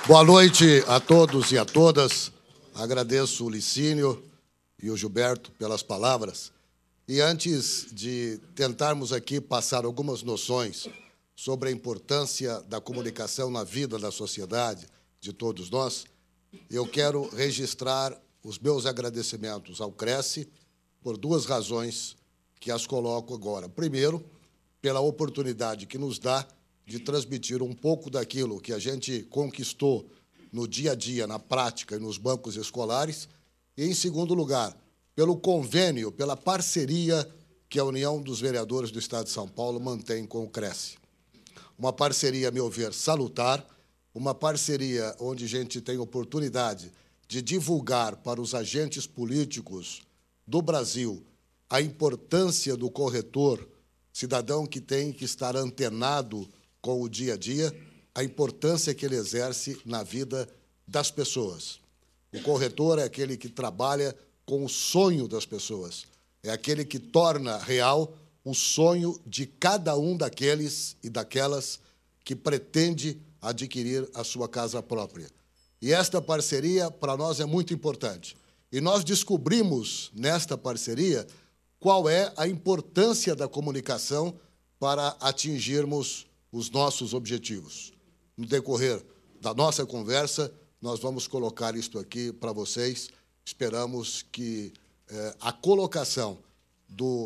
Boa noite a todos e a todas. Agradeço o Licínio e o Gilberto pelas palavras. E antes de tentarmos aqui passar algumas noções sobre a importância da comunicação na vida da sociedade, de todos nós, eu quero registrar os meus agradecimentos ao Cresce por duas razões que as coloco agora. Primeiro, pela oportunidade que nos dá de transmitir um pouco daquilo que a gente conquistou no dia a dia, na prática e nos bancos escolares. E, em segundo lugar, pelo convênio, pela parceria que a União dos Vereadores do Estado de São Paulo mantém com o Cresce. Uma parceria, a meu ver, salutar, uma parceria onde a gente tem oportunidade de divulgar para os agentes políticos do Brasil a importância do corretor, cidadão que tem que estar antenado com o dia a dia, a importância que ele exerce na vida das pessoas. O corretor é aquele que trabalha com o sonho das pessoas, é aquele que torna real o sonho de cada um daqueles e daquelas que pretende adquirir a sua casa própria. E esta parceria, para nós, é muito importante. E nós descobrimos, nesta parceria, qual é a importância da comunicação para atingirmos os nossos objetivos. No decorrer da nossa conversa, nós vamos colocar isto aqui para vocês. Esperamos que a colocação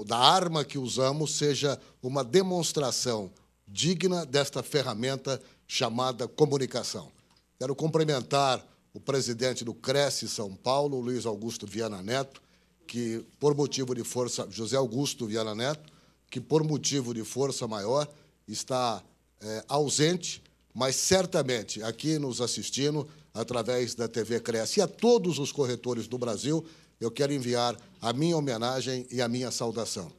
da arma que usamos seja uma demonstração digna desta ferramenta chamada comunicação. Quero cumprimentar o presidente do Cresce São Paulo, Luiz Augusto Viana Neto, que, por motivo de força, José Augusto Viana Neto, que, por motivo de força maior, está ausente, mas certamente aqui nos assistindo, através da TV Cresce. E a todos os corretores do Brasil, eu quero enviar a minha homenagem e a minha saudação.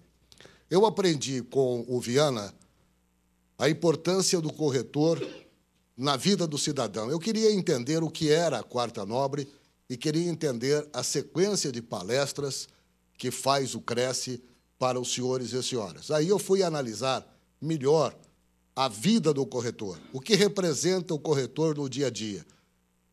Eu aprendi com o Viana a importância do corretor na vida do cidadão. Eu queria entender o que era a Quarta Nobre e queria entender a sequência de palestras que faz o Cresce para os senhores e senhoras. Aí eu fui analisar melhor a vida do corretor, o que representa o corretor no dia a dia.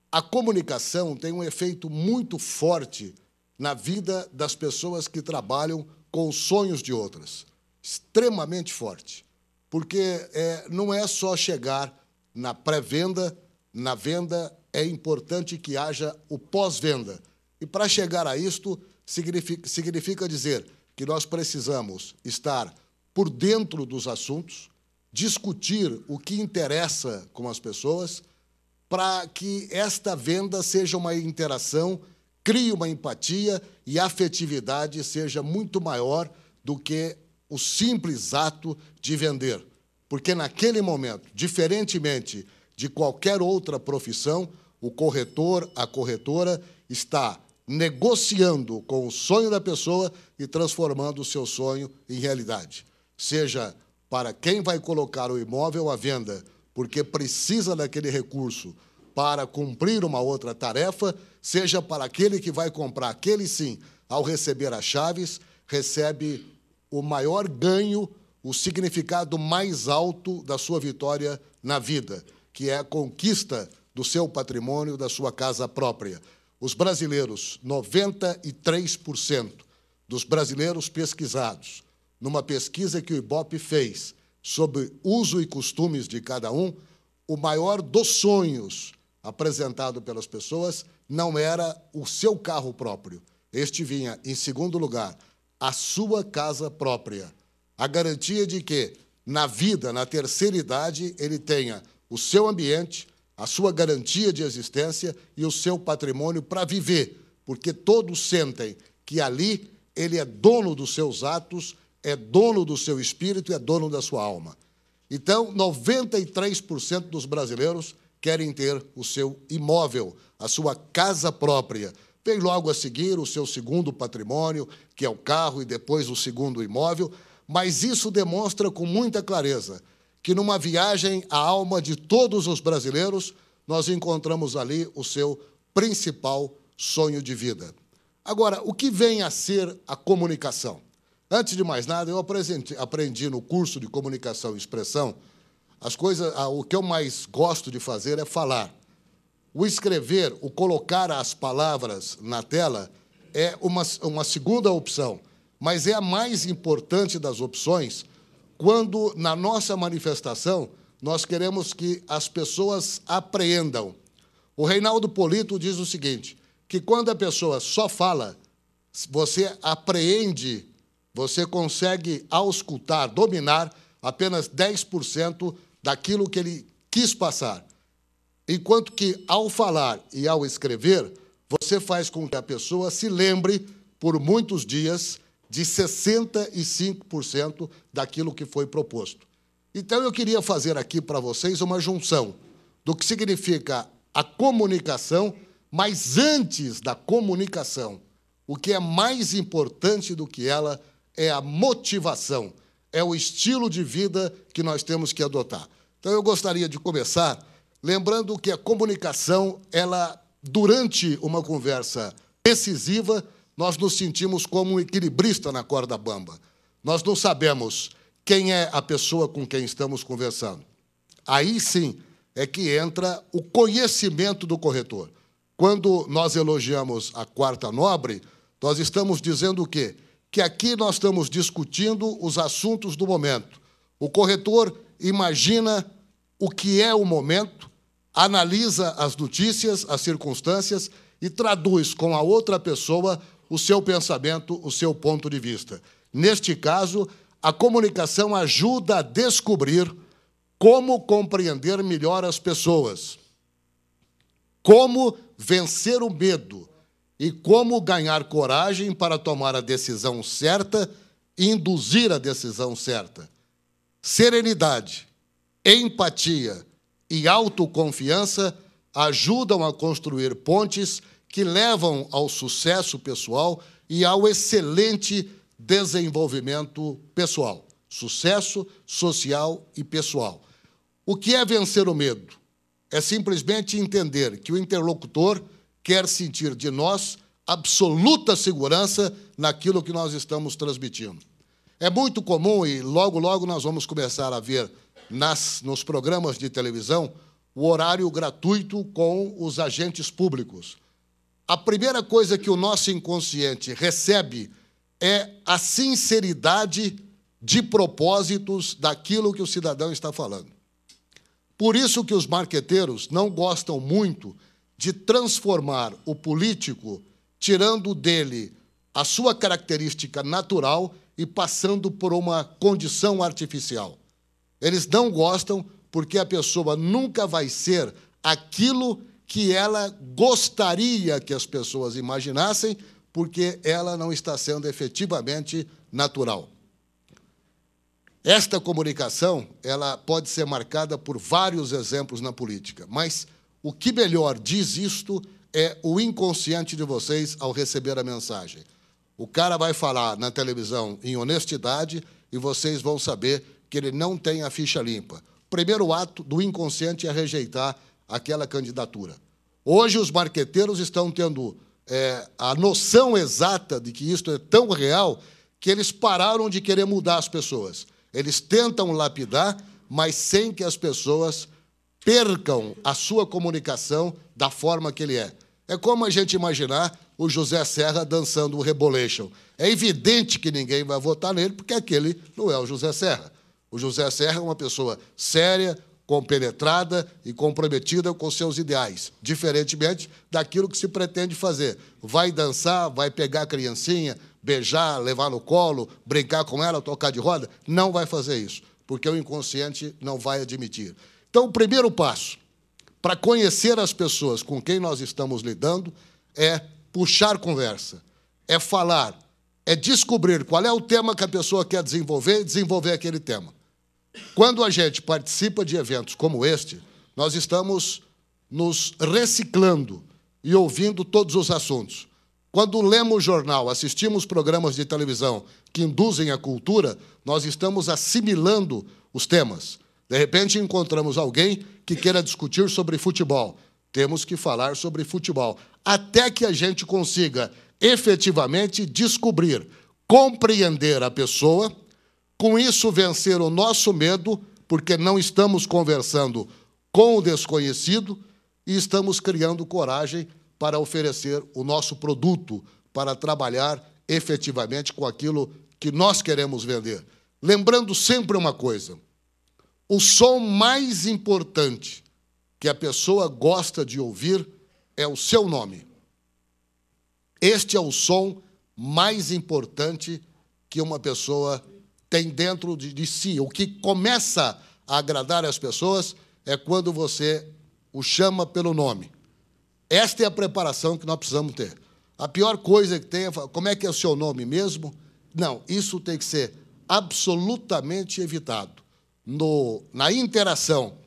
A comunicação tem um efeito muito forte na vida das pessoas que trabalham com os sonhos de outras, extremamente forte, porque não é só chegar na pré-venda, na venda é importante que haja o pós-venda. E para chegar a isto, significa dizer que nós precisamos estar por dentro dos assuntos, discutir o que interessa com as pessoas, para que esta venda seja uma interação, crie uma empatia e a afetividade seja muito maior do que o simples ato de vender. Porque, naquele momento, diferentemente de qualquer outra profissão, o corretor, a corretora, está negociando com o sonho da pessoa e transformando o seu sonho em realidade. Seja para quem vai colocar o imóvel à venda, porque precisa daquele recurso para cumprir uma outra tarefa, seja para aquele que vai comprar, aquele sim, ao receber as chaves, recebe o maior ganho, o significado mais alto da sua vitória na vida, que é a conquista do seu patrimônio, da sua casa própria. Os brasileiros, 93% dos brasileiros pesquisados, numa pesquisa que o Ibope fez sobre uso e costumes de cada um, o maior dos sonhos apresentado pelas pessoas não era o seu carro próprio. Este vinha, em segundo lugar, a sua casa própria. A garantia de que, na vida, na terceira idade, ele tenha o seu ambiente, a sua garantia de existência e o seu patrimônio para viver, porque todos sentem que ali ele é dono dos seus atos, é dono do seu espírito e é dono da sua alma. Então, 93% dos brasileiros querem ter o seu imóvel, a sua casa própria. Vem logo a seguir o seu segundo patrimônio, que é o carro, e depois o segundo imóvel, mas isso demonstra com muita clareza que, numa viagem à alma de todos os brasileiros, nós encontramos ali o seu principal sonho de vida. Agora, o que vem a ser a comunicação? Antes de mais nada, eu aprendi no curso de comunicação e expressão, o que eu mais gosto de fazer é falar. O escrever, o colocar as palavras na tela é uma segunda opção, mas é a mais importante das opções quando, na nossa manifestação, nós queremos que as pessoas apreendam. O Reinaldo Polito diz o seguinte, que quando a pessoa só fala, você apreende, você consegue auscultar, dominar apenas 10% daquilo que ele quis passar. Enquanto que, ao falar e ao escrever, você faz com que a pessoa se lembre, por muitos dias, de 65% daquilo que foi proposto. Então, eu queria fazer aqui para vocês uma junção do que significa a comunicação, mas antes da comunicação, o que é mais importante do que ela é a motivação, é o estilo de vida que nós temos que adotar. Então, eu gostaria de começar lembrando que a comunicação, ela, durante uma conversa decisiva, nós nos sentimos como um equilibrista na corda bamba. Nós não sabemos quem é a pessoa com quem estamos conversando. Aí, sim, é que entra o conhecimento do corretor. Quando nós elogiamos a Quarta Nobre, nós estamos dizendo o quê? Que aqui nós estamos discutindo os assuntos do momento. O corretor imagina o que é o momento, analisa as notícias, as circunstâncias e traduz com a outra pessoa o seu pensamento, o seu ponto de vista. Neste caso, a comunicação ajuda a descobrir como compreender melhor as pessoas, como vencer o medo e como ganhar coragem para tomar a decisão certa e induzir a decisão certa. Serenidade, empatia e autoconfiança ajudam a construir pontes que levam ao sucesso pessoal e ao excelente desenvolvimento pessoal, sucesso social e pessoal. O que é vencer o medo? É simplesmente entender que o interlocutor quer sentir de nós absoluta segurança naquilo que nós estamos transmitindo. É muito comum, e logo, logo nós vamos começar a ver nos programas de televisão, o horário gratuito com os agentes públicos. A primeira coisa que o nosso inconsciente recebe é a sinceridade de propósitos daquilo que o cidadão está falando. Por isso que os marqueteiros não gostam muito de transformar o político, tirando dele a sua característica natural e passando por uma condição artificial. Eles não gostam porque a pessoa nunca vai ser aquilo que ela gostaria que as pessoas imaginassem, porque ela não está sendo efetivamente natural. Esta comunicação, ela pode ser marcada por vários exemplos na política, mas o que melhor diz isto é o inconsciente de vocês ao receber a mensagem. O cara vai falar na televisão em honestidade e vocês vão saber que ele não tem a ficha limpa. O primeiro ato do inconsciente é rejeitar aquela candidatura. Hoje, os marqueteiros estão tendo a noção exata de que isto é tão real que eles pararam de querer mudar as pessoas. Eles tentam lapidar, mas sem que as pessoas percam a sua comunicação da forma que ele é. É como a gente imaginar o José Serra dançando o Rebolation. É evidente que ninguém vai votar nele, porque aquele não é o José Serra. O José Serra é uma pessoa séria, compenetrada e comprometida com seus ideais, diferentemente daquilo que se pretende fazer. Vai dançar, vai pegar a criancinha, beijar, levar no colo, brincar com ela, tocar de roda? Não vai fazer isso, porque o inconsciente não vai admitir. Então, o primeiro passo para conhecer as pessoas com quem nós estamos lidando é puxar conversa, é falar, é descobrir qual é o tema que a pessoa quer desenvolver e desenvolver aquele tema. Quando a gente participa de eventos como este, nós estamos nos reciclando e ouvindo todos os assuntos. Quando lemos jornal, assistimos programas de televisão que induzem a cultura, nós estamos assimilando os temas. De repente, encontramos alguém que queira discutir sobre futebol. Temos que falar sobre futebol, até que a gente consiga efetivamente descobrir, compreender a pessoa, com isso vencer o nosso medo, porque não estamos conversando com o desconhecido, e estamos criando coragem para oferecer o nosso produto, para trabalhar efetivamente com aquilo que nós queremos vender. Lembrando sempre uma coisa: o som mais importante que a pessoa gosta de ouvir é o seu nome. Este é o som mais importante que uma pessoa tem dentro de si. O que começa a agradar as pessoas é quando você o chama pelo nome. Esta é a preparação que nós precisamos ter. A pior coisa que tem é falar, como é que é o seu nome mesmo? Não, isso tem que ser absolutamente evitado. Na interação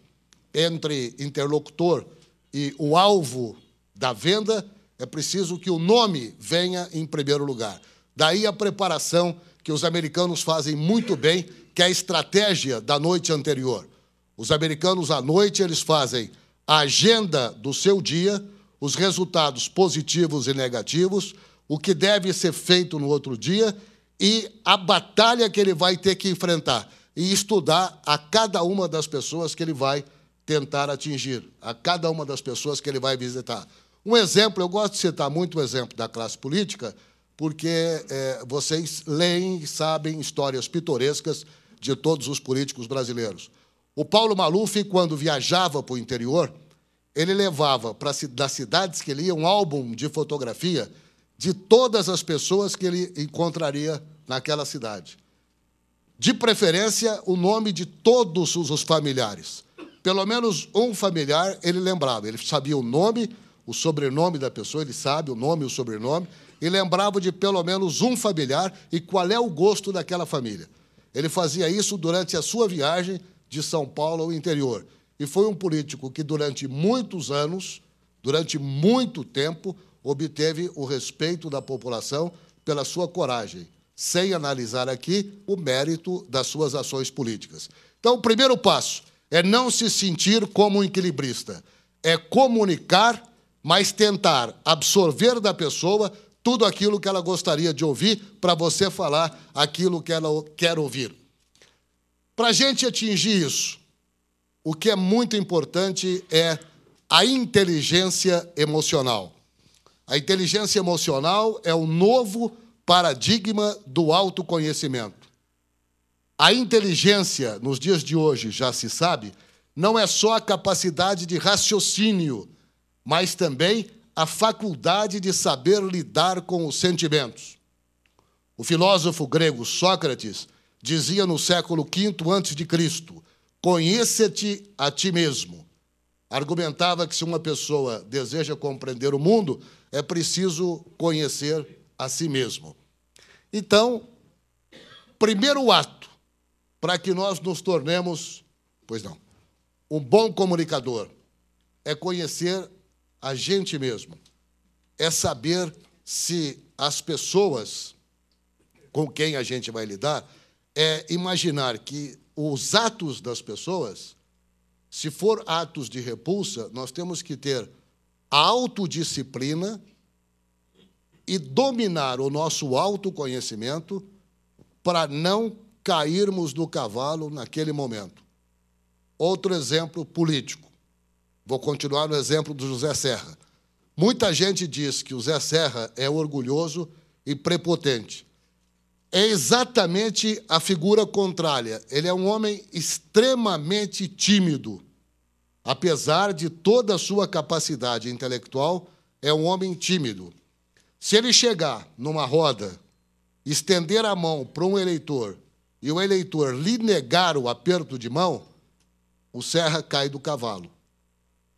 entre interlocutor e o alvo da venda, é preciso que o nome venha em primeiro lugar. Daí a preparação que os americanos fazem muito bem, que é a estratégia da noite anterior. Os americanos, à noite, eles fazem a agenda do seu dia, os resultados positivos e negativos, o que deve ser feito no outro dia e a batalha que ele vai ter que enfrentar e estudar a cada uma das pessoas que ele vai tentar atingir, a cada uma das pessoas que ele vai visitar. Um exemplo, eu gosto de citar muito o exemplo da classe política, porque vocês leem e sabem histórias pitorescas de todos os políticos brasileiros. O Paulo Maluf, quando viajava para o interior, ele levava das cidades que ele ia um álbum de fotografia de todas as pessoas que ele encontraria naquela cidade. De preferência, o nome de todos os familiares. Pelo menos um familiar ele lembrava. Ele sabia o nome, o sobrenome da pessoa, ele sabe o nome e o sobrenome, e lembrava de pelo menos um familiar e qual é o gosto daquela família. Ele fazia isso durante a sua viagem de São Paulo ao interior. E foi um político que, durante muitos anos, durante muito tempo, obteve o respeito da população pela sua coragem, sem analisar aqui o mérito das suas ações políticas. Então, o primeiro passo é não se sentir como um equilibrista, é comunicar, mas tentar absorver da pessoa tudo aquilo que ela gostaria de ouvir para você falar aquilo que ela quer ouvir. Para a gente atingir isso, o que é muito importante é a inteligência emocional. A inteligência emocional é o novo paradigma do autoconhecimento. A inteligência, nos dias de hoje, já se sabe, não é só a capacidade de raciocínio, mas também a faculdade de saber lidar com os sentimentos. O filósofo grego Sócrates dizia no século V a.C., conheça-te a ti mesmo. Argumentava que se uma pessoa deseja compreender o mundo, é preciso conhecer a si mesmo. Então, primeiro ato para que nós nos tornemos, um bom comunicador é conhecer a gente mesmo. É saber se as pessoas com quem a gente vai lidar, é imaginar que os atos das pessoas, se for atos de repulsa, nós temos que ter a autodisciplina e dominar o nosso autoconhecimento para não cairmos do cavalo naquele momento. Outro exemplo político. Vou continuar no exemplo do José Serra. Muita gente diz que o Zé Serra é orgulhoso e prepotente. É exatamente a figura contrária. Ele é um homem extremamente tímido. Apesar de toda a sua capacidade intelectual, é um homem tímido. Se ele chegar numa roda, estender a mão para um eleitor e o eleitor lhe negar o aperto de mão, o Serra cai do cavalo.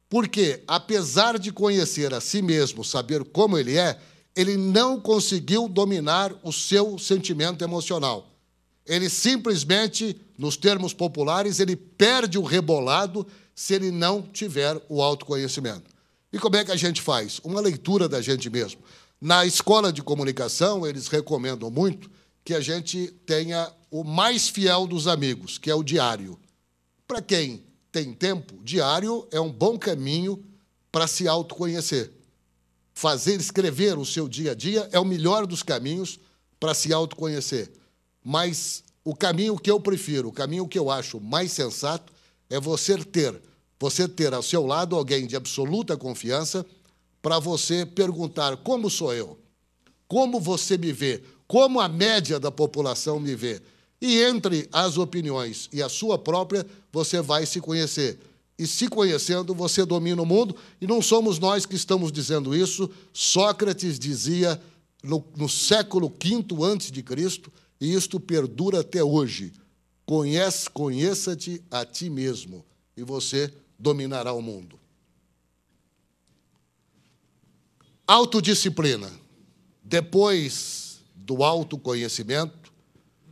Porque, apesar de conhecer a si mesmo, saber como ele é, ele não conseguiu dominar o seu sentimento emocional. Ele simplesmente, nos termos populares, ele perde o rebolado se ele não tiver o autoconhecimento. E como é que a gente faz? Uma leitura da gente mesmo. Na escola de comunicação, eles recomendam muito que a gente tenha o mais fiel dos amigos, que é o diário. Para quem tem tempo, diário é um bom caminho para se autoconhecer. Escrever o seu dia a dia é o melhor dos caminhos para se autoconhecer. Mas o caminho que eu prefiro, o caminho que eu acho mais sensato, é você ter Você ter ao seu lado alguém de absoluta confiança para você perguntar: como sou eu? Como você me vê? Como a média da população me vê? E entre as opiniões e a sua própria, você vai se conhecer. E se conhecendo, você domina o mundo. E não somos nós que estamos dizendo isso. Sócrates dizia no século V a.C., e isto perdura até hoje: conheça-te a ti mesmo, e você dominará o mundo. Autodisciplina. Depois do autoconhecimento,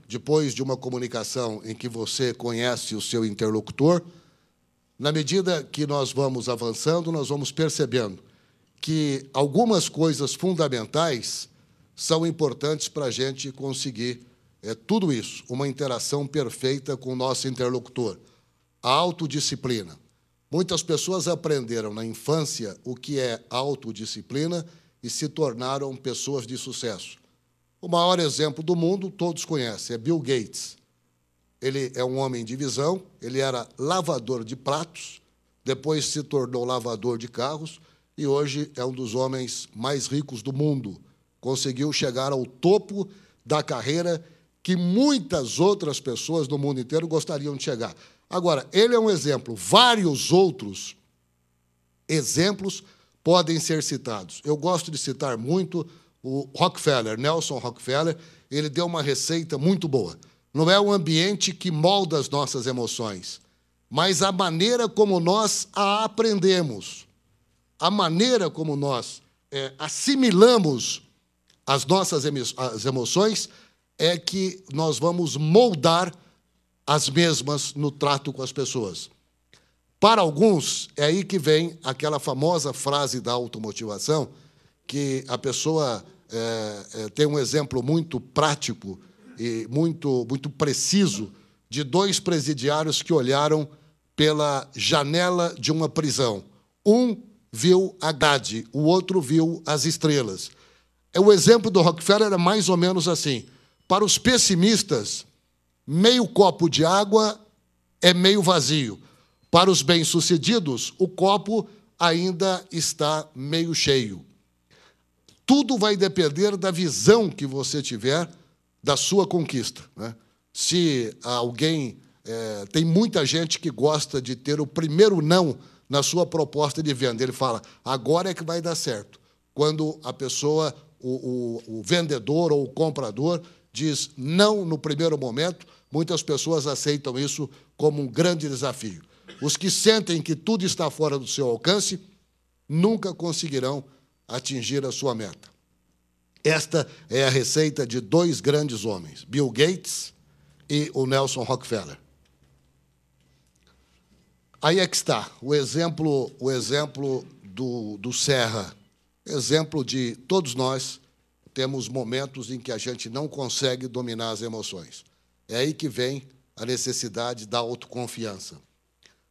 depois de uma comunicação em que você conhece o seu interlocutor, na medida que nós vamos avançando, nós vamos percebendo que algumas coisas fundamentais são importantes para a gente conseguir tudo isso, uma interação perfeita com o nosso interlocutor. A autodisciplina. Muitas pessoas aprenderam na infância o que é autodisciplina e se tornaram pessoas de sucesso. O maior exemplo do mundo, todos conhecem, é Bill Gates. Ele é um homem de visão, ele era lavador de pratos, depois se tornou lavador de carros e hoje é um dos homens mais ricos do mundo. Conseguiu chegar ao topo da carreira que muitas outras pessoas no mundo inteiro gostariam de chegar. Agora, ele é um exemplo. Vários outros exemplos podem ser citados. Eu gosto de citar muito o Rockefeller, Nelson Rockefeller. Ele deu uma receita muito boa. Não é o ambiente que molda as nossas emoções, mas a maneira como nós a aprendemos, a maneira como nós assimilamos as nossas emoções é que nós vamos moldar as mesmas no trato com as pessoas. Para alguns, é aí que vem aquela famosa frase da automotivação, que a pessoa tem um exemplo muito prático e muito preciso de dois presidiários que olharam pela janela de uma prisão. Um viu a grade, o outro viu as estrelas. O exemplo do Rockefeller era mais ou menos assim. Para os pessimistas, meio copo de água é meio vazio. Para os bem-sucedidos, o copo ainda está meio cheio. Tudo vai depender da visão que você tiver da sua conquista, né? Se alguém... tem muita gente que gosta de ter o primeiro não na sua proposta de venda. Ele fala, agora é que vai dar certo. Quando a pessoa, o vendedor ou o comprador diz não no primeiro momento, muitas pessoas aceitam isso como um grande desafio. Os que sentem que tudo está fora do seu alcance nunca conseguirão atingir a sua meta. Esta é a receita de dois grandes homens, Bill Gates e o Nelson Rockefeller. Aí é que está o exemplo do Serra, exemplo de todos nós temos momentos em que a gente não consegue dominar as emoções. É aí que vem a necessidade da autoconfiança.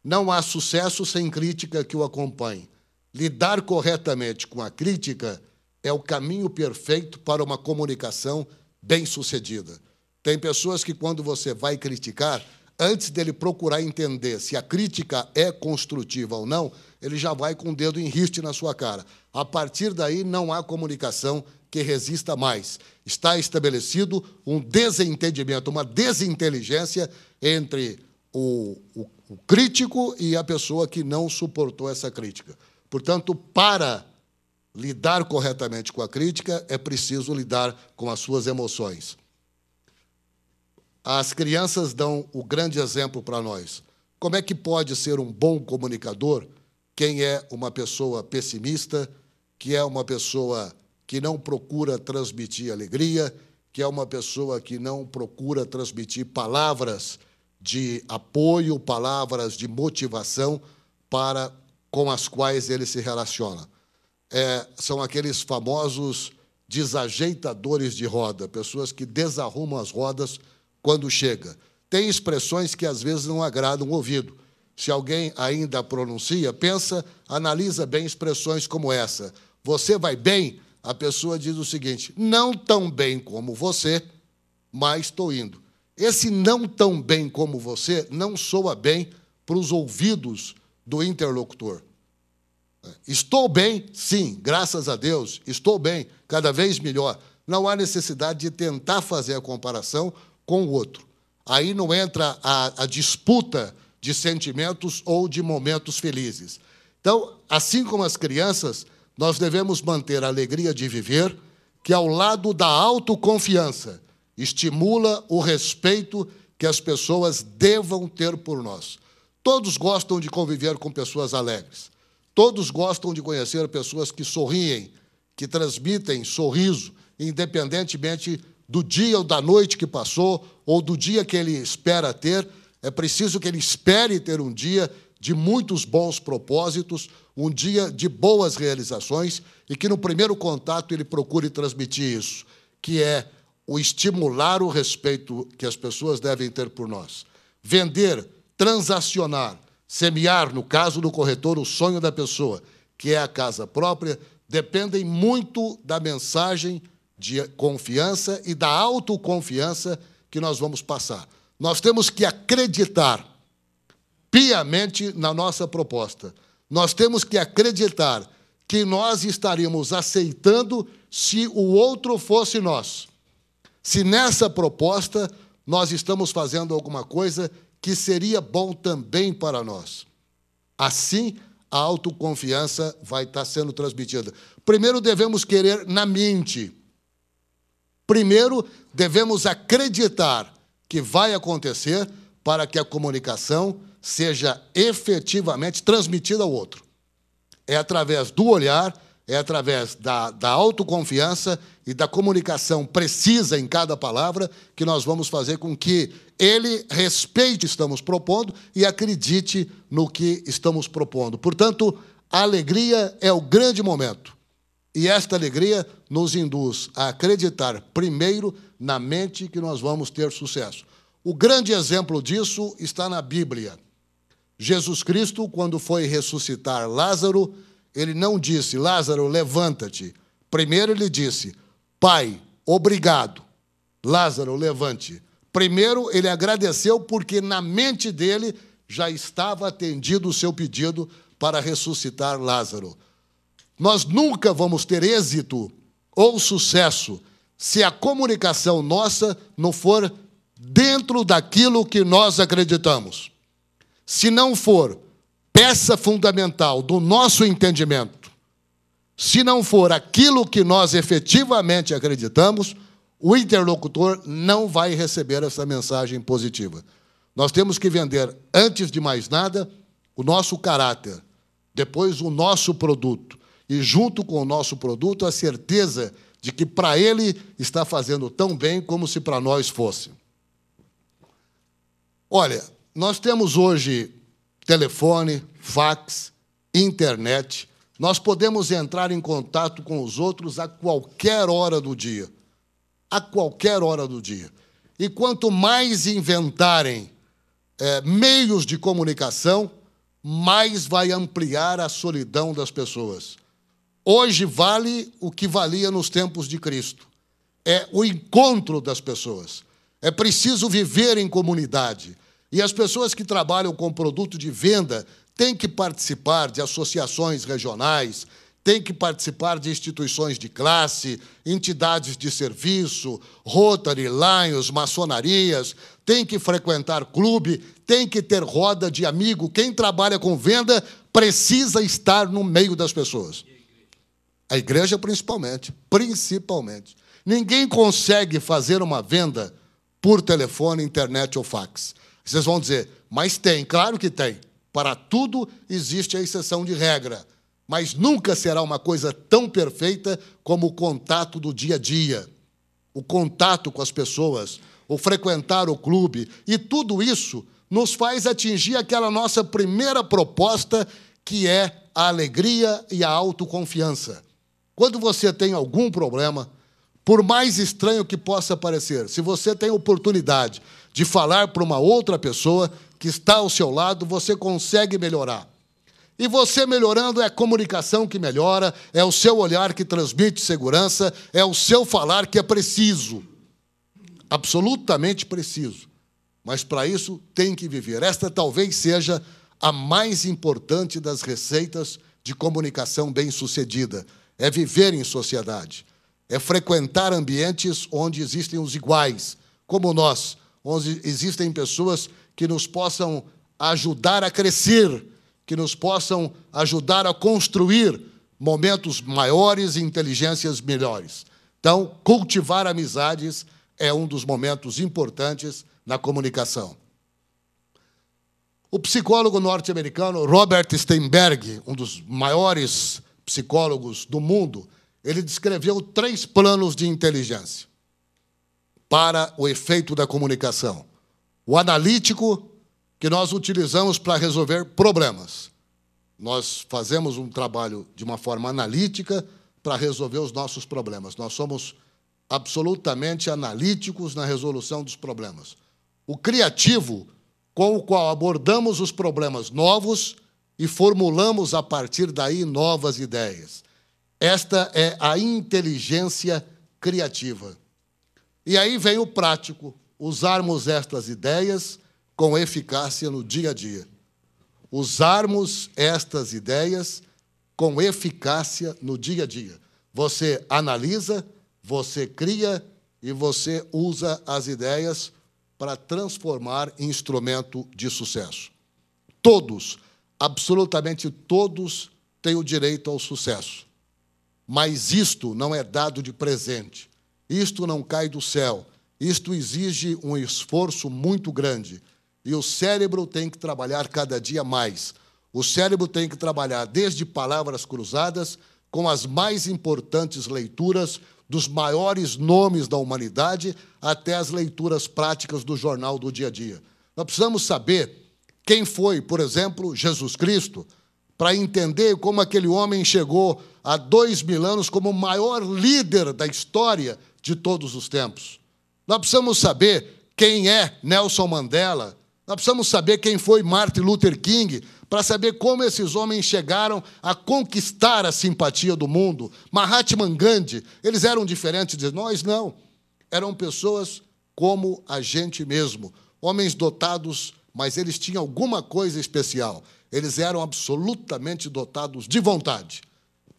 Não há sucesso sem crítica que o acompanhe. Lidar corretamente com a crítica é o caminho perfeito para uma comunicação bem-sucedida. Tem pessoas que, quando você vai criticar, antes dele procurar entender se a crítica é construtiva ou não, ele já vai com o dedo em riste na sua cara. A partir daí, não há comunicação que resista mais. Está estabelecido um desentendimento, uma desinteligência entre o crítico e a pessoa que não suportou essa crítica. Portanto, para lidar corretamente com a crítica, é preciso lidar com as suas emoções. As crianças dão o grande exemplo para nós. Como é que pode ser um bom comunicador quem é uma pessoa pessimista, que é uma pessoa que não procura transmitir alegria, que é uma pessoa que não procura transmitir palavras de apoio, palavras de motivação com as quais ele se relaciona? São aqueles famosos desajeitadores de roda, pessoas que desarrumam as rodas quando chega. Tem expressões que, às vezes, não agradam o ouvido. Se alguém ainda pronuncia, analisa bem expressões como essa. Você vai bem? A pessoa diz o seguinte, não tão bem como você, mas estou indo. Esse não tão bem como você não soa bem para os ouvidos do interlocutor. Estou bem? Sim, graças a Deus, estou bem, cada vez melhor. Não há necessidade de tentar fazer a comparação com o outro. Aí não entra a disputa de sentimentos ou de momentos felizes. Então, assim como as crianças, nós devemos manter a alegria de viver, que, ao lado da autoconfiança, estimula o respeito que as pessoas devam ter por nós. Todos gostam de conviver com pessoas alegres. Todos gostam de conhecer pessoas que sorriem, que transmitem sorriso, independentemente do dia ou da noite que passou, ou do dia que ele espera ter. É preciso que ele espere ter um dia de muitos bons propósitos, um dia de boas realizações, e que, no primeiro contato, ele procure transmitir isso, que é o estimular o respeito que as pessoas devem ter por nós. Vender, transacionar, semear, no caso do corretor, o sonho da pessoa, que é a casa própria, dependem muito da mensagem de confiança e da autoconfiança que nós vamos passar. Nós temos que acreditar piamente na nossa proposta. Nós temos que acreditar que nós estaríamos aceitando se o outro fosse nós. Se nessa proposta nós estamos fazendo alguma coisa que seria bom também para nós. Assim, a autoconfiança vai estar sendo transmitida. Primeiro, devemos querer na mente. Primeiro, devemos acreditar que vai acontecer para que a comunicação seja efetivamente transmitida ao outro. É através do olhar, é através da autoconfiança e da comunicação precisa em cada palavra que nós vamos fazer com que ele respeite o que estamos propondo e acredite no que estamos propondo. Portanto, a alegria é o grande momento. E esta alegria nos induz a acreditar primeiro na mente que nós vamos ter sucesso. O grande exemplo disso está na Bíblia. Jesus Cristo, quando foi ressuscitar Lázaro, ele não disse, Lázaro, levanta-te. Primeiro ele disse, Pai, obrigado. Lázaro, levante. Primeiro ele agradeceu porque na mente dele já estava atendido o seu pedido para ressuscitar Lázaro. Nós nunca vamos ter êxito ou sucesso se a comunicação nossa não for dentro daquilo que nós acreditamos. Se não for peça fundamental do nosso entendimento, se não for aquilo que nós efetivamente acreditamos, o interlocutor não vai receber essa mensagem positiva. Nós temos que vender, antes de mais nada, o nosso caráter, depois o nosso produto, e junto com o nosso produto, a certeza de que para ele está fazendo tão bem como se para nós fosse. Olha, nós temos hoje telefone, fax, internet. Nós podemos entrar em contato com os outros a qualquer hora do dia. A qualquer hora do dia. E quanto mais inventarem meios de comunicação, mais vai ampliar a solidão das pessoas. Hoje vale o que valia nos tempos de Cristo. É o encontro das pessoas. É preciso viver em comunidade. E as pessoas que trabalham com produto de venda têm que participar de associações regionais, têm que participar de instituições de classe, entidades de serviço, Rotary, Lions, maçonarias, têm que frequentar clube, têm que ter roda de amigo. Quem trabalha com venda precisa estar no meio das pessoas. A igreja, principalmente. Ninguém consegue fazer uma venda por telefone, internet ou fax. Vocês vão dizer, mas tem, claro que tem. Para tudo existe a exceção de regra. Mas nunca será uma coisa tão perfeita como o contato do dia a dia, o contato com as pessoas, o frequentar o clube. E tudo isso nos faz atingir aquela nossa primeira proposta, que é a alegria e a autoconfiança. Quando você tem algum problema, por mais estranho que possa parecer, se você tem a oportunidade de falar para uma outra pessoa que está ao seu lado, você consegue melhorar. E você melhorando é a comunicação que melhora, é o seu olhar que transmite segurança, é o seu falar que é preciso. Absolutamente preciso. Mas, para isso, tem que viver. Esta talvez seja a mais importante das receitas de comunicação bem-sucedida. É viver em sociedade, é frequentar ambientes onde existem os iguais, como nós, onde existem pessoas que nos possam ajudar a crescer, que nos possam ajudar a construir momentos maiores e inteligências melhores. Então, cultivar amizades é um dos momentos importantes na comunicação. O psicólogo norte-americano Robert Sternberg, um dos maiores psicólogos do mundo, ele descreveu 3 planos de inteligência para o efeito da comunicação. O analítico, que nós utilizamos para resolver problemas. Nós fazemos um trabalho de uma forma analítica para resolver os nossos problemas. Nós somos absolutamente analíticos na resolução dos problemas. O criativo, com o qual abordamos os problemas novos e formulamos, a partir daí, novas ideias. Esta é a inteligência criativa. E aí vem o prático, usarmos estas ideias com eficácia no dia a dia. Usarmos estas ideias com eficácia no dia a dia. Você analisa, você cria e você usa as ideias para transformar em instrumento de sucesso. Todos, absolutamente todos, têm o direito ao sucesso. Mas isto não é dado de presente. Isto não cai do céu. Isto exige um esforço muito grande. E o cérebro tem que trabalhar cada dia mais. O cérebro tem que trabalhar desde palavras cruzadas, com as mais importantes leituras dos maiores nomes da humanidade, até as leituras práticas do jornal do dia a dia. Nós precisamos saber quem foi, por exemplo, Jesus Cristo, para entender como aquele homem chegou há 2000 anos como o maior líder da história de todos os tempos. Nós precisamos saber quem é Nelson Mandela, nós precisamos saber quem foi Martin Luther King, para saber como esses homens chegaram a conquistar a simpatia do mundo. Mahatma Gandhi, eles eram diferentes de nós? Não. Eram pessoas como a gente mesmo, homens dotados, mas eles tinham alguma coisa especial. Eles eram absolutamente dotados de vontade.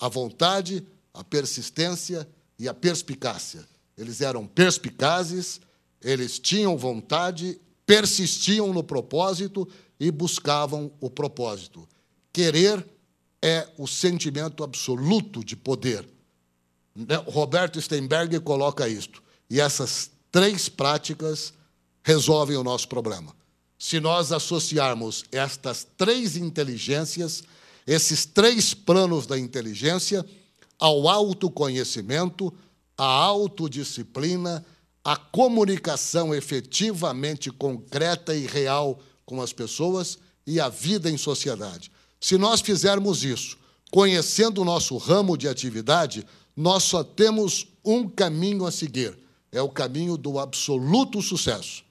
A vontade, a persistência e a perspicácia. Eles eram perspicazes, eles tinham vontade, persistiam no propósito e buscavam o propósito. Querer é o sentimento absoluto de poder. Roberto Sternberg coloca isto. E essas 3 práticas resolvem o nosso problema. Se nós associarmos estas 3 inteligências, esses 3 planos da inteligência, ao autoconhecimento, à autodisciplina, à comunicação efetivamente concreta e real com as pessoas e a vida em sociedade. Se nós fizermos isso, conhecendo o nosso ramo de atividade, nós só temos um caminho a seguir. É o caminho do absoluto sucesso.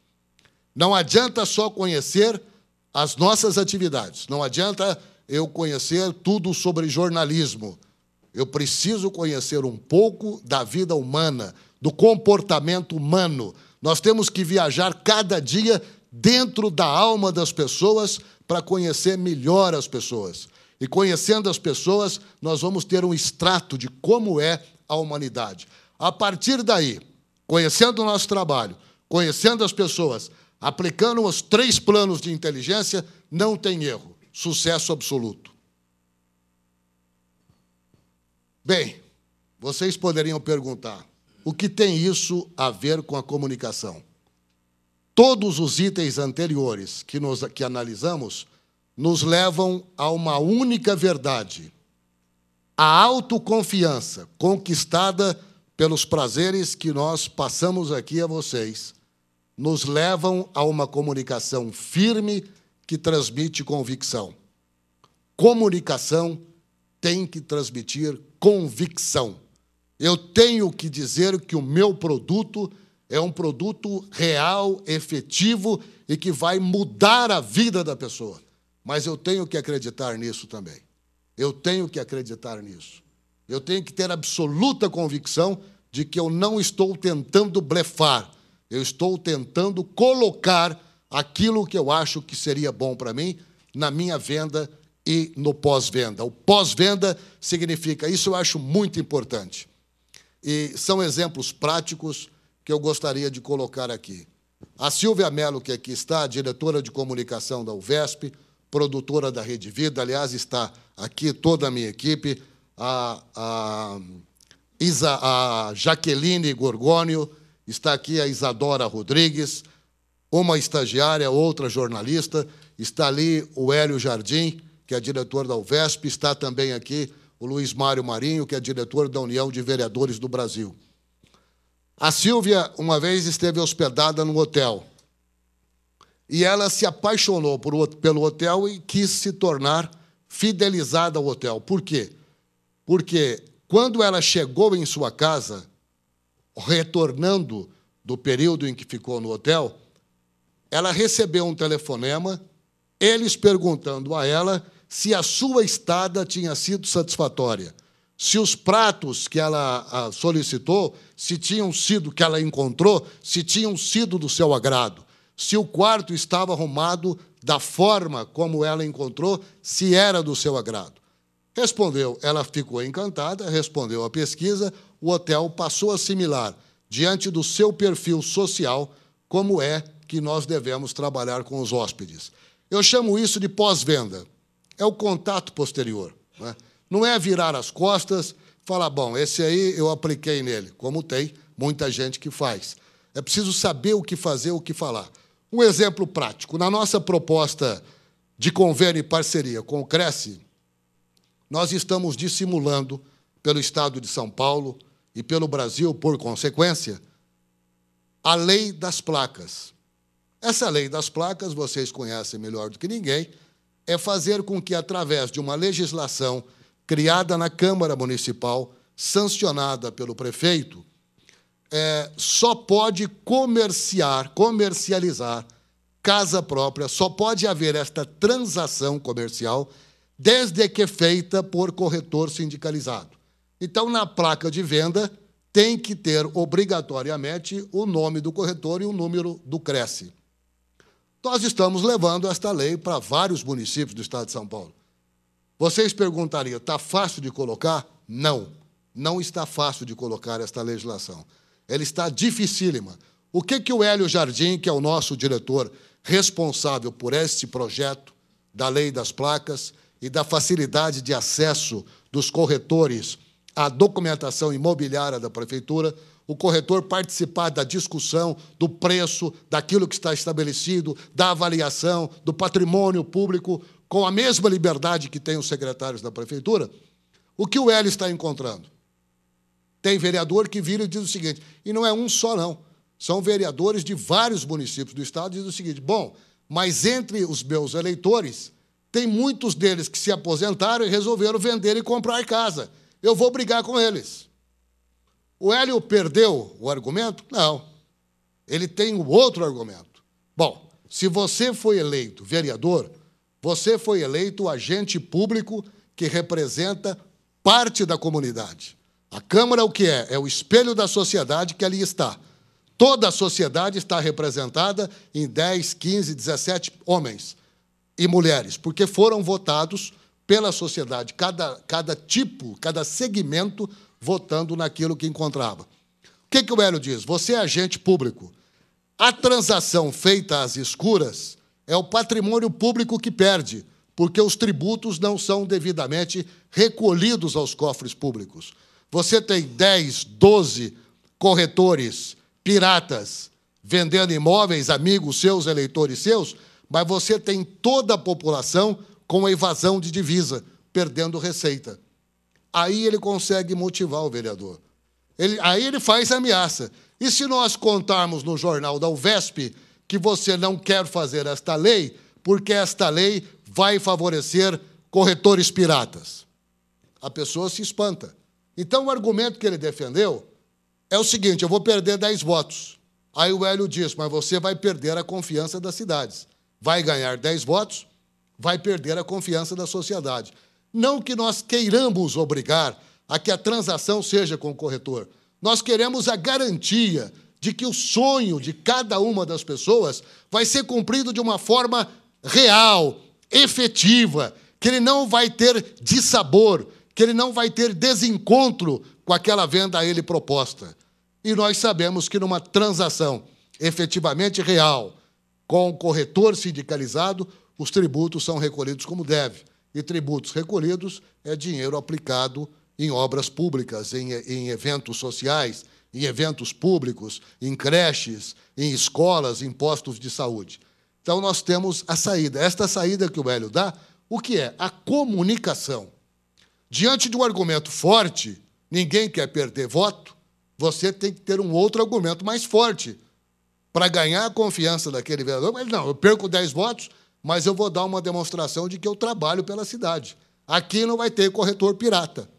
Não adianta só conhecer as nossas atividades. Não adianta eu conhecer tudo sobre jornalismo. Eu preciso conhecer um pouco da vida humana, do comportamento humano. Nós temos que viajar cada dia dentro da alma das pessoas para conhecer melhor as pessoas. E conhecendo as pessoas, nós vamos ter um extrato de como é a humanidade. A partir daí, conhecendo o nosso trabalho, conhecendo as pessoas, aplicando os 3 planos de inteligência, não tem erro. Sucesso absoluto. Bem, vocês poderiam perguntar, o que tem isso a ver com a comunicação? Todos os itens anteriores que analisamos nos levam a uma única verdade. A autoconfiança conquistada pelos prazeres que nós passamos aqui a vocês nos levam a uma comunicação firme que transmite convicção. Comunicação tem que transmitir convicção. Eu tenho que dizer que o meu produto é um produto real, efetivo e que vai mudar a vida da pessoa. Mas eu tenho que acreditar nisso também. Eu tenho que acreditar nisso. Eu tenho que ter absoluta convicção de que eu não estou tentando blefar. Eu estou tentando colocar aquilo que eu acho que seria bom para mim na minha venda e no pós-venda. O pós-venda significa, isso eu acho muito importante. E são exemplos práticos que eu gostaria de colocar aqui. A Silvia Mello, que aqui está, diretora de comunicação da UVESP, produtora da Rede Vida, aliás, está aqui toda a minha equipe, a Jaqueline Gorgônio, está aqui a Isadora Rodrigues, uma estagiária, outra jornalista, está ali o Hélio Jardim, que é diretor da UVESP, está também aqui o Luiz Mário Marinho, que é diretor da União de Vereadores do Brasil. A Silvia, uma vez, esteve hospedada num hotel, e ela se apaixonou pelo hotel e quis se tornar fidelizada ao hotel. Por quê? Porque quando ela chegou em sua casa, retornando do período em que ficou no hotel, ela recebeu um telefonema, eles perguntando a ela se a sua estada tinha sido satisfatória, se os pratos que ela solicitou, se tinham sido, que ela encontrou, se tinham sido do seu agrado, se o quarto estava arrumado da forma como ela encontrou, se era do seu agrado. Respondeu, ela ficou encantada, respondeu a pesquisa, o hotel passou a assimilar, diante do seu perfil social, como é que nós devemos trabalhar com os hóspedes. Eu chamo isso de pós-venda. É o contato posterior. Não é virar as costas, falar, bom, esse aí eu apliquei nele, como tem muita gente que faz. É preciso saber o que fazer, o que falar. Um exemplo prático. Na nossa proposta de convênio e parceria com o Cresce, nós estamos dissimulando, pelo Estado de São Paulo e pelo Brasil, por consequência, a lei das placas. Essa lei das placas, vocês conhecem melhor do que ninguém, é fazer com que, através de uma legislação criada na Câmara Municipal, sancionada pelo prefeito, só pode comercializar casa própria, só pode haver esta transação comercial desde que feita por corretor sindicalizado. Então, na placa de venda, tem que ter, obrigatoriamente, o nome do corretor e o número do Cresce. Nós estamos levando esta lei para vários municípios do Estado de São Paulo. Vocês perguntariam, está fácil de colocar? Não, não está fácil de colocar esta legislação. Ela está dificílima. O que o Hélio Jardim, que é o nosso diretor responsável por este projeto da Lei das Placas e da facilidade de acesso dos corretores à documentação imobiliária da Prefeitura, o corretor participar da discussão do preço, daquilo que está estabelecido, da avaliação, do patrimônio público, com a mesma liberdade que tem os secretários da Prefeitura, o que o Hélio está encontrando? Tem vereador que vira e diz o seguinte, e não é um só, não, são vereadores de vários municípios do Estado, dizem o seguinte, bom, mas entre os meus eleitores, tem muitos deles que se aposentaram e resolveram vender e comprar casa. Eu vou brigar com eles. O Hélio perdeu o argumento? Não. Ele tem um outro argumento. Bom, se você foi eleito vereador, você foi eleito agente público que representa parte da comunidade. A Câmara, o que é? É o espelho da sociedade que ali está. Toda a sociedade está representada em 10, 15, 17 homens e mulheres, porque foram votados pela sociedade, cada tipo, cada segmento votando naquilo que encontrava. O que o Hélio diz? Você é agente público. A transação feita às escuras é o patrimônio público que perde, porque os tributos não são devidamente recolhidos aos cofres públicos. Você tem 10, 12 corretores piratas vendendo imóveis, amigos seus, eleitores seus, mas você tem toda a população com a evasão de divisa, perdendo receita. Aí ele consegue motivar o vereador. Aí ele faz ameaça. E se nós contarmos no jornal da UVESP que você não quer fazer esta lei, porque esta lei vai favorecer corretores piratas? A pessoa se espanta. Então, o argumento que ele defendeu é o seguinte, eu vou perder 10 votos. Aí o Hélio diz, mas você vai perder a confiança das cidades. Vai ganhar 10 votos, vai perder a confiança da sociedade. Não que nós queiramos obrigar a que a transação seja com o corretor. Nós queremos a garantia de que o sonho de cada uma das pessoas vai ser cumprido de uma forma real, efetiva, que ele não vai ter dissabor, que ele não vai ter desencontro com aquela venda a ele proposta. E nós sabemos que numa transação efetivamente real, com o corretor sindicalizado, os tributos são recolhidos como deve. E tributos recolhidos é dinheiro aplicado em obras públicas, em eventos sociais, em eventos públicos, em creches, em escolas, em postos de saúde. Então, nós temos a saída. Esta saída que o Hélio dá, o que é? A comunicação. Diante de um argumento forte, ninguém quer perder voto, você tem que ter um outro argumento mais forte para ganhar a confiança daquele vereador. Mas não, eu perco 10 votos, mas eu vou dar uma demonstração de que eu trabalho pela cidade. Aqui não vai ter corretor pirata.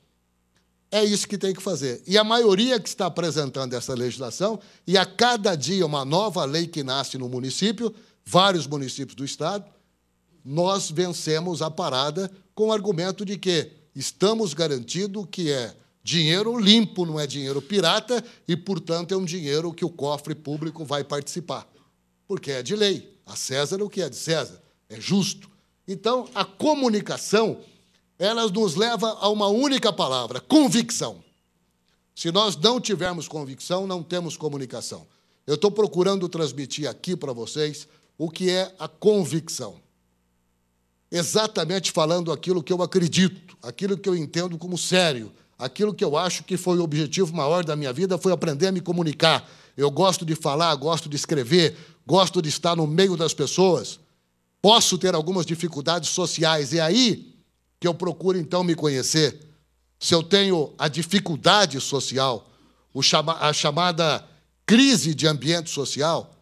É isso que tem que fazer. E a maioria que está apresentando essa legislação, e a cada dia uma nova lei que nasce no município, vários municípios do Estado, nós vencemos a parada com o argumento de que estamos garantindo que é dinheiro limpo, não é dinheiro pirata, e, portanto, é um dinheiro que o cofre público vai participar. Porque é de lei. A César o que é de César. É justo. Então, a comunicação, ela nos leva a uma única palavra, convicção. Se nós não tivermos convicção, não temos comunicação. Eu estou procurando transmitir aqui para vocês o que é a convicção. Exatamente falando aquilo que eu acredito, aquilo que eu entendo como sério, aquilo que eu acho que foi o objetivo maior da minha vida, foi aprender a me comunicar. Eu gosto de falar, gosto de escrever, gosto de estar no meio das pessoas. Posso ter algumas dificuldades sociais, é aí que eu procuro, então, me conhecer. Se eu tenho a dificuldade social, a chamada crise de ambiente social,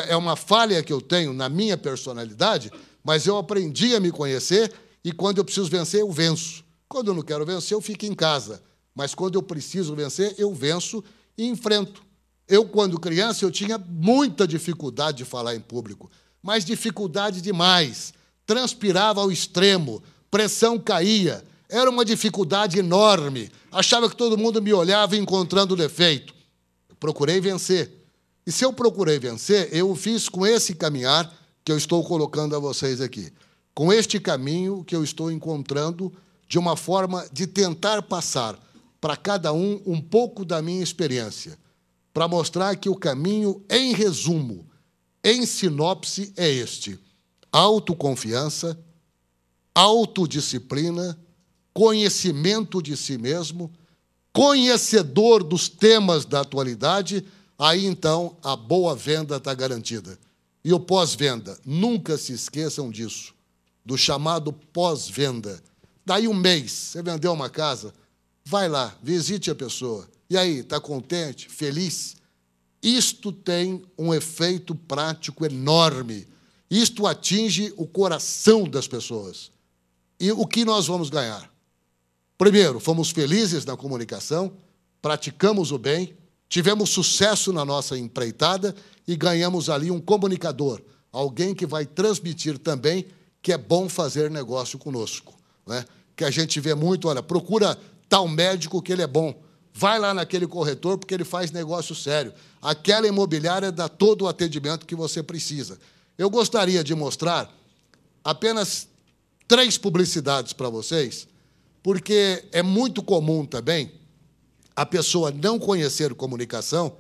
é uma falha que eu tenho na minha personalidade, mas eu aprendi a me conhecer e, quando eu preciso vencer, eu venço. Quando eu não quero vencer, eu fico em casa. Mas, quando eu preciso vencer, eu venço e enfrento. Eu, quando criança, eu tinha muita dificuldade de falar em público, mas dificuldade demais. Transpirava ao extremo, pressão caía. Era uma dificuldade enorme. Achava que todo mundo me olhava encontrando defeito. Eu procurei vencer. E, se eu procurei vencer, eu o fiz com esse caminhar que eu estou colocando a vocês aqui. Com este caminho que eu estou encontrando, de uma forma de tentar passar para cada um pouco da minha experiência, para mostrar que o caminho, em resumo, em sinopse, é este: autoconfiança, autodisciplina, conhecimento de si mesmo, conhecedor dos temas da atualidade, aí, então, a boa venda está garantida. E o pós-venda, nunca se esqueçam disso, do chamado pós-venda. Daí um mês, você vendeu uma casa, vai lá, visite a pessoa. E aí, está contente, feliz? Isto tem um efeito prático enorme. Isto atinge o coração das pessoas. E o que nós vamos ganhar? Primeiro, fomos felizes na comunicação, praticamos o bem, tivemos sucesso na nossa empreitada e ganhamos ali um comunicador, alguém que vai transmitir também que é bom fazer negócio conosco, né? Que a gente vê muito, olha, procura tal médico que ele é bom, vai lá naquele corretor porque ele faz negócio sério, aquela imobiliária dá todo o atendimento que você precisa. Eu gostaria de mostrar apenas 3 publicidades para vocês, porque é muito comum também a pessoa não conhecer comunicação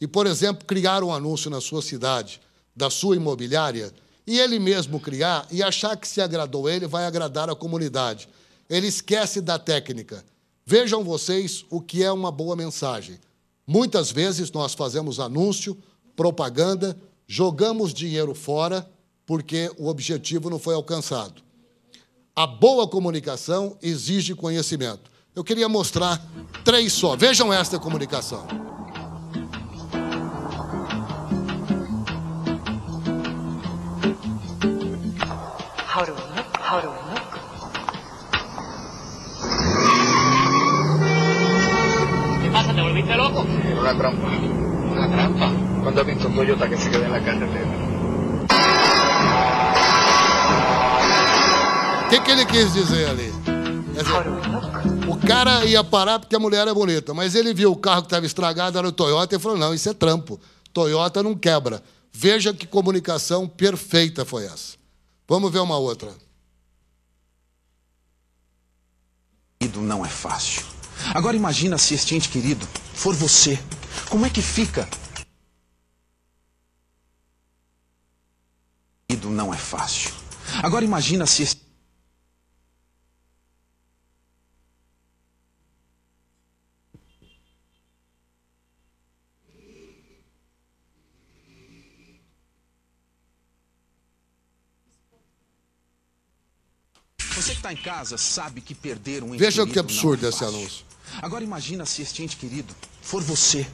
e, por exemplo, criar um anúncio na sua cidade, da sua imobiliária, e ele mesmo criar e achar que, se agradou ele, vai agradar a comunidade. Ele esquece da técnica. Vejam vocês o que é uma boa mensagem. Muitas vezes nós fazemos anúncio, propaganda, jogamos dinheiro fora porque o objetivo não foi alcançado. A boa comunicação exige conhecimento. Eu queria mostrar 3 só. Vejam esta comunicação. How do we look? How do we look? ¿Qué pasa? ¿Te volviste loco? Era una trampa. ¿Una trampa? Cuando ha visto un Toyota que se quede en la carretera. O que ele quis dizer ali? Quer dizer, o cara ia parar porque a mulher era bonita, mas ele viu o carro que estava estragado, era o Toyota, e falou, não, isso é trampo. Toyota não quebra. Veja que comunicação perfeita foi essa. Vamos ver uma outra. Não é fácil. Agora imagina se este ente querido for você. Como é que fica? Não é fácil. Agora imagina se este... Você que está em casa sabe que perder um ente Veja querido que absurdo não é esse fácil. anúncio. Agora imagina se este ente querido for você.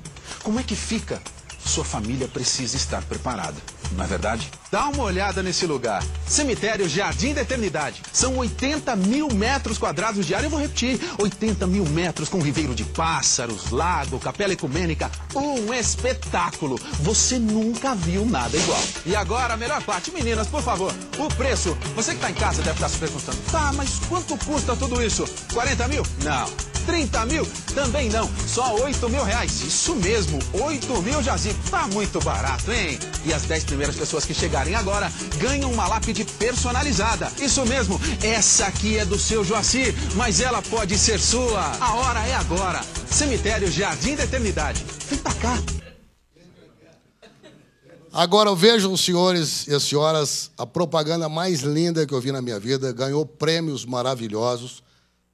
Como é que fica? Sua família precisa estar preparada, não é verdade? Dá uma olhada nesse lugar. Cemitério Jardim da Eternidade. São 80 mil metros quadrados de área. Eu vou repetir. 80 mil metros com ribeiro de pássaros, lago, capela ecumênica. Um espetáculo. Você nunca viu nada igual. E agora a melhor parte. Meninas, por favor, o preço. Você que está em casa deve estar se perguntando. Tá, mas quanto custa tudo isso? 40 mil? Não. 30 mil? Também não. Só 8 mil reais. Isso mesmo, 8 mil jazigo. Tá muito barato, hein? E as 10 primeiras pessoas que chegarem agora ganham uma lápide personalizada. Isso mesmo, essa aqui é do seu Joacir, mas ela pode ser sua. A hora é agora. Cemitério Jardim da Eternidade. Vem pra cá. Agora vejam, senhores e senhoras, a propaganda mais linda que eu vi na minha vida. Ganhou prêmios maravilhosos.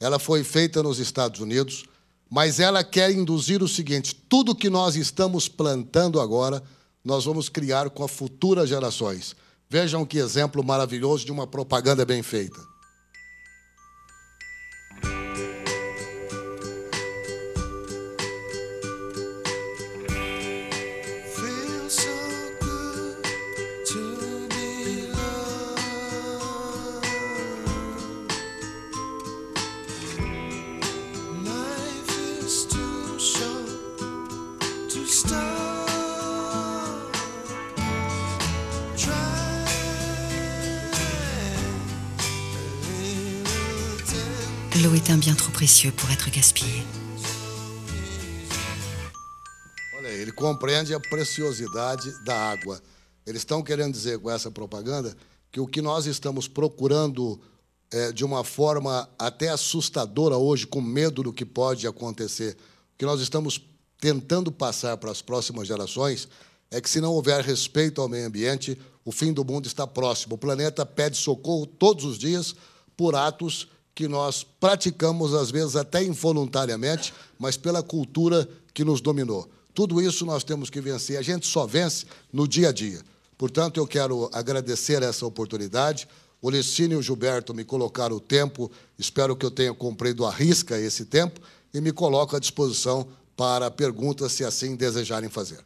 Ela foi feita nos Estados Unidos, mas ela quer induzir o seguinte: tudo que nós estamos plantando agora, nós vamos criar com as futuras gerações. Vejam que exemplo maravilhoso de uma propaganda bem feita. L'eau est un bien trop précieux pour être gaspillée. Olha aí, ele compreende a preciosidade da água. Eles estão querendo dizer com essa propaganda que o que nós estamos procurando de uma forma até assustadora hoje, com medo do que pode acontecer, o que nós estamos tentando passar para as próximas gerações é que, se não houver respeito ao meio ambiente, o fim do mundo está próximo. O planeta pede socorro todos os dias por atos que nós praticamos, às vezes até involuntariamente, mas pela cultura que nos dominou. Tudo isso nós temos que vencer. A gente só vence no dia a dia. Portanto, eu quero agradecer essa oportunidade. O Licínio e o Gilberto me colocaram o tempo. Espero que eu tenha cumprido à risca esse tempo e me coloco à disposição para perguntas, se assim desejarem fazer.